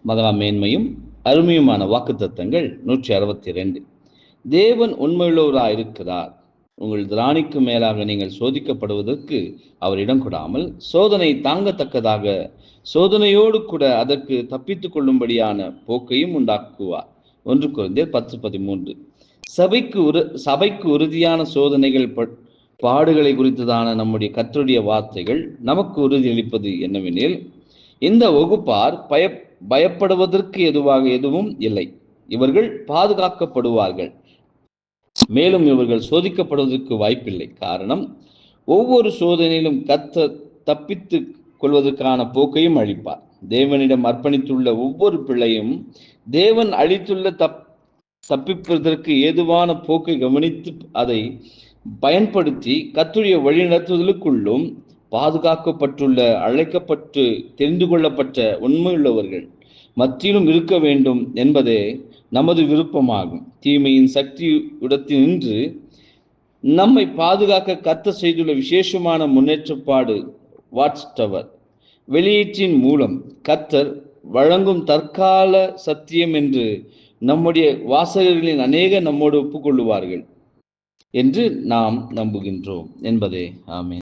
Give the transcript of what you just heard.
மகா மேன்மையும் அருமையுமான வாக்குத்தத்தங்கள் 162. தேவன் உண்மையுள்ளவராயிருக்கிறார். உங்கள் திராணிக்கு மேலாக நீங்கள் சோதிக்கப்படுவதற்கு அவர் இடம் கொடாமல் சோதனை தாங்கத்தக்கதாக சோதனையோடு கூட அதற்கு தப்பித்துக் கொள்ளும்படியான போக்கையும் உண்டாக்குவார். 1 கொரிந்தியர் 10:13. சபைக்கு உறுதியான சோதனைகள் பாடுகளை குறித்ததான நம்முடைய கர்த்தருடைய வார்த்தைகள் நமக்கு உறுதியளிப்பது என்னவெனில், இந்த வகுப்பார் பயப்படுவதற்கு எதுவும் இல்லை. இவர்கள் பாதுகாக்கப்படுவார்கள். மேலும் இவர்கள் சோதிக்கப்படுவதற்கு வாய்ப்பில்லை. காரணம், ஒவ்வொரு சோதனையிலும் கர்த்தர் தப்பித்துக் கொள்வதற்கான போக்கையும் அளிப்பார். தேவனிடம் அர்ப்பணித்துள்ள ஒவ்வொரு பிள்ளையும் தேவன் அளித்துள்ள தப்பிப்பதற்கு ஏதுவான போக்கை கவனித்து அதை பயன்படுத்தி கர்த்தருடைய வழிநடத்துதலுக்குள்ளும் பாதுகாக்கப்பட்டுள்ள, அழைக்கப்பட்டு தெரிந்து கொள்ளப்பட்ட உண்மையுள்ளவர்கள் மத்தியிலும் இருக்க வேண்டும் என்பதே நமது விருப்பமாகும். தீமையின் சக்தியிடத்தினின்று நம்மை பாதுகாக்க கர்த்தர் செய்துள்ள விசேஷமான முன்னேற்றப்பாடு வாட்ச் டவர் வெளியீட்டின் மூலம் கர்த்தர் வழங்கும் தற்கால சத்தியம் என்று நம்முடைய வாசகர்களின் அநேக நம்மோடு ஒப்புக்கொள்ளுவார்கள் என்று நாம் நம்புகின்றோம் என்பதே. ஆமென்.